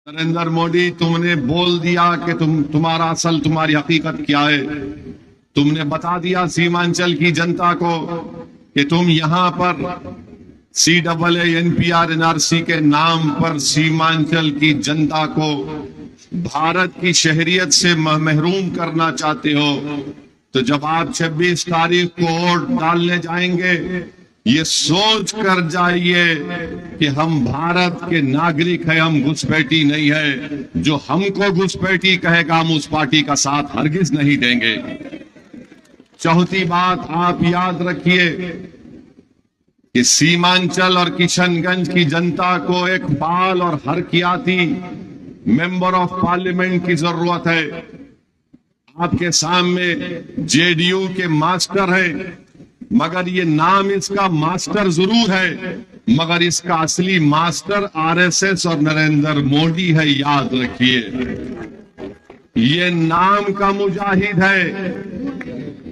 नरेंद्र मोदी, तुमने बोल दिया कि तुम्हारी हकीकत क्या है। तुमने बता दिया सीमांचल की जनता को कि तुम यहां पर CAA NPR NRC के नाम पर सीमांचल की जनता को भारत की शहरियत से महरूम करना चाहते हो। तो जब आप 26 तारीख को वोट डालने जाएंगे, ये सोच कर जाइए कि हम भारत के नागरिक हैं, हम घुसपैठी नहीं है। जो हमको घुसपैठी कहेगा, हम उस पार्टी का साथ हरगिज नहीं देंगे। चौथी बात आप याद रखिए कि सीमांचल और किशनगंज की जनता को एक फाल और हरकियाती मेंबर ऑफ पार्लियामेंट की जरूरत है। आपके सामने JDU के मास्टर है, मगर ये नाम इसका मास्टर जरूर है, मगर इसका असली मास्टर RSS और नरेंद्र मोदी है। याद रखिए, ये नाम का मुजाहिद है,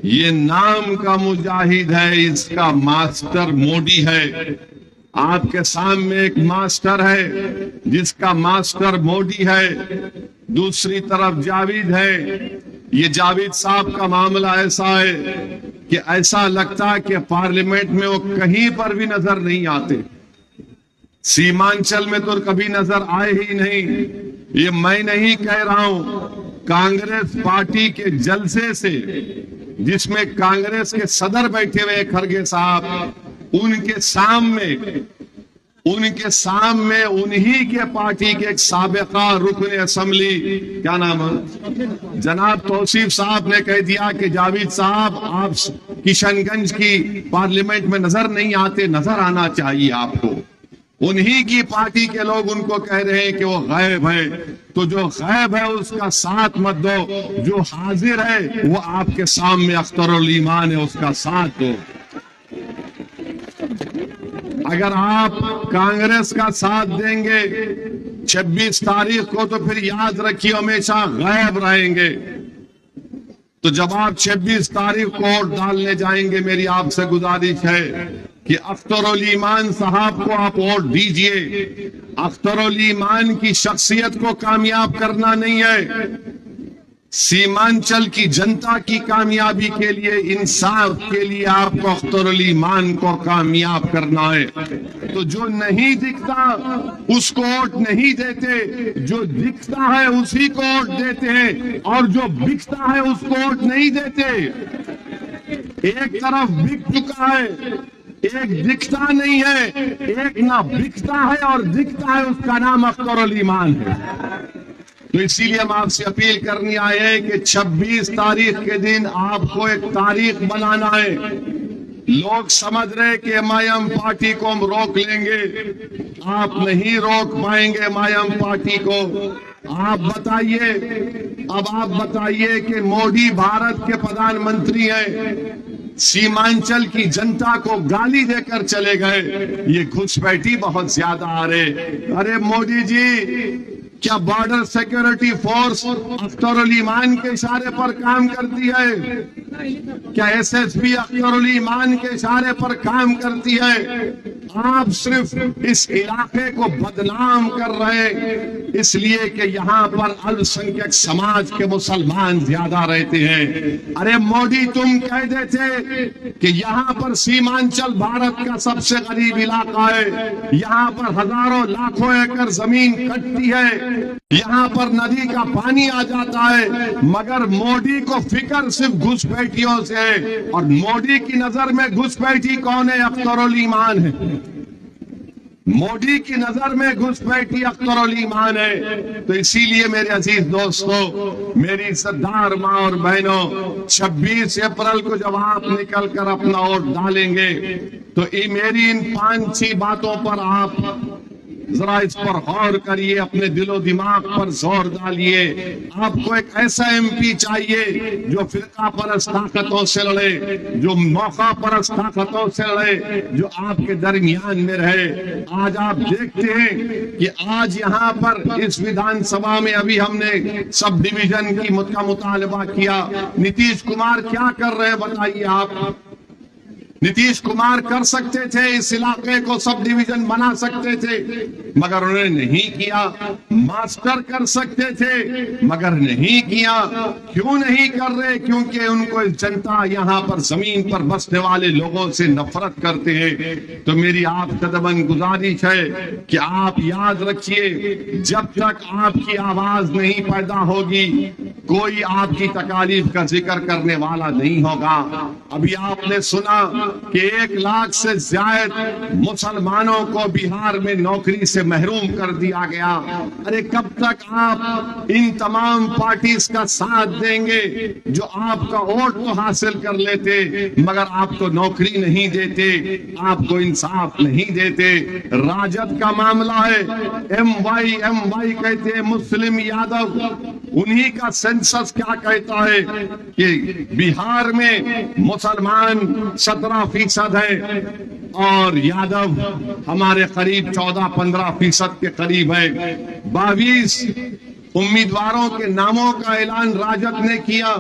ये नाम का मुजाहिद है, इसका मास्टर मोदी है। आपके सामने एक मास्टर है जिसका मास्टर मोदी है, दूसरी तरफ जावेद है। ये जावेद साहब का मामला ऐसा है कि ऐसा लगता है कि पार्लियामेंट में वो कहीं पर भी नजर नहीं आते। सीमांचल में तो कभी नजर आए ही नहीं। ये मैं नहीं कह रहा हूं, कांग्रेस पार्टी के जलसे से, जिसमें कांग्रेस के सदर बैठे हुए खड़गे साहब, उनके सामने उन्हीं के पार्टी के एक साबिका रुकन असेंबली, क्या नाम है, जनाब तौसीफ साहब ने कह दिया कि जावेद साहब, आप किशनगंज की पार्लियामेंट में नजर नहीं आते, नजर आना चाहिए आपको। उन्हीं की पार्टी के लोग उनको कह रहे हैं कि वो गायब है। तो जो गायब है उसका साथ मत दो, जो हाजिर है वो आपके सामने अख्तरुल ईमान है, उसका साथ दो। अगर आप कांग्रेस का साथ देंगे 26 तारीख को, तो फिर याद रखिए हमेशा गायब रहेंगे। तो जब आप 26 तारीख को वोट डालने जाएंगे, मेरी आपसे गुजारिश है कि अख्तरुल ईमान साहब को आप वोट दीजिए। अख्तरुल ईमान की शख्सियत को कामयाब करना नहीं है, सीमांचल की जनता की कामयाबी के लिए, इंसाफ के लिए आपको अख्तरुल ईमान को कामयाब करना है। तो जो नहीं दिखता उसको वोट नहीं देते, जो दिखता है उसी को वोट देते हैं, और जो बिकता है उसको वोट नहीं देते। एक तरफ बिक चुका है, एक दिखता नहीं है, एक ना बिकता है और दिखता है, उसका नाम अख्तरुल ईमान है। तो इसीलिए हम आपसे अपील करने आए हैं कि 26 तारीख के दिन आपको एक तारीख बनाना है। लोग समझ रहे कि MIM पार्टी को हम रोक लेंगे, आप नहीं रोक पाएंगे MIM पार्टी को। आप बताइए, अब आप बताइए कि मोदी भारत के प्रधानमंत्री हैं, सीमांचल की जनता को गाली देकर चले गए। ये घुसपैठी बहुत ज्यादा आ रहे। अरे मोदी जी, क्या बॉर्डर सिक्योरिटी फोर्स अख्तरुल ईमान के इशारे पर काम करती है? क्या SSP अख्तरुल ईमान के इशारे पर काम करती है? आप सिर्फ इस इलाके को बदनाम कर रहे हैं, इसलिए कि यहाँ पर अल्पसंख्यक समाज के मुसलमान ज्यादा रहते हैं। अरे मोदी, तुम कह देते कि यहाँ पर सीमांचल भारत का सबसे गरीब इलाका है, यहाँ पर हजारों लाखों एकड़ जमीन कटती है, यहाँ पर नदी का पानी आ जाता है, मगर मोदी को फिक्र सिर्फ घुसपैठियों से है। और मोदी की नजर में घुसपैठी कौन है? अख्तरुल ईमान है। मोदी की नजर में घुसपैठी अख्तरुल ईमान है। तो इसीलिए मेरे अजीज दोस्तों, मेरी सरदार माँ और बहनों, 26 अप्रैल को जब आप निकल कर अपना वोट डालेंगे, तो मेरी इन 5-6 बातों पर आप जरा इस पर गौर करिए, अपने दिलो दिमाग पर जोर डालिए। आपको एक ऐसा MP चाहिए जो फिरका परस्त ताकतों से लड़े, जो मौका परस्त ताकतों से लड़े, जो आपके दरमियान में रहे। आज आप देखते हैं कि आज यहाँ पर इस विधानसभा में अभी हमने सब डिवीजन की मुतालबा किया। नीतीश कुमार क्या कर रहे हैं बताइए आप? नीतीश कुमार कर सकते थे, इस इलाके को सब डिवीजन बना सकते थे, मगर उन्होंने नहीं किया। मास्टर कर सकते थे मगर नहीं किया। क्यों नहीं कर रहे? क्योंकि उनको जनता यहाँ पर जमीन पर बसने वाले लोगों से नफरत करते हैं। तो मेरी आप कदमन गुजारिश है कि आप याद रखिए, जब तक आपकी आवाज नहीं पैदा होगी कोई आपकी तकालीफ का जिक्र करने वाला नहीं होगा। अभी आपने सुना कि 1 लाख से ज्यादा मुसलमानों को बिहार में नौकरी से महरूम कर दिया गया। अरे कब तक आप इन तमाम पार्टीज का साथ देंगे जो आपका वोट तो हासिल कर लेते मगर आपको नौकरी नहीं देते, आपको इंसाफ नहीं देते। राजद का मामला है, MY कहते हैं मुस्लिम यादव, उन्हीं का सेंसस क्या कहता है कि बिहार में मुसलमान 17% है और यादव हमारे करीब 14-15% के करीब है। 22 उम्मीदवारों के नामों का ऐलान राजद ने किया।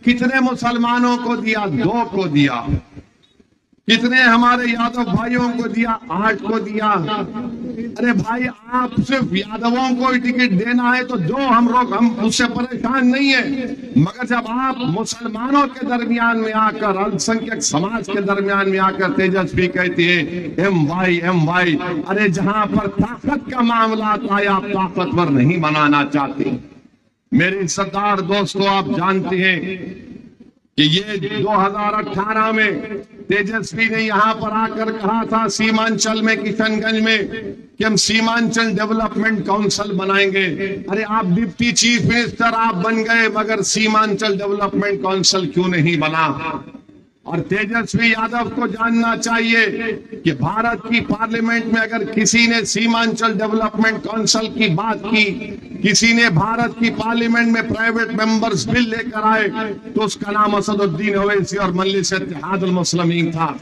कितने मुसलमानों को दिया? 2 को दिया। कितने हमारे यादव भाइयों को दिया? 8 को दिया। अरे भाई, आप सिर्फ यादवों को ही टिकट देना है तो हम उससे परेशान नहीं है, मगर जब आप मुसलमानों के दरमियान में आकर, अल्पसंख्यक समाज के दरमियान में आकर तेजस्वी कहती है MY, अरे जहां पर ताकत का मामला आता है आप ताकतवर नहीं बनाना चाहते। मेरे सरदार दोस्तों, आप जानते हैं कि ये 2018 में तेजस्वी ने यहां पर आकर कहा था सीमांचल में, किशनगंज में, कि हम सीमांचल डेवलपमेंट काउंसिल बनाएंगे। अरे आप डिप्टी चीफ मिनिस्टर आप बन गए मगर सीमांचल डेवलपमेंट काउंसिल क्यों नहीं बना? और तेजस्वी यादव को जानना चाहिए कि भारत की पार्लियामेंट में अगर किसी ने सीमांचल डेवलपमेंट काउंसिल की बात की, किसी ने भारत की पार्लियामेंट में प्राइवेट मेंबर्स बिल लेकर आए, तो उसका नाम असदुद्दीन ओवैसी और मजलिस इत्तेहादुल मुस्लिमीन था।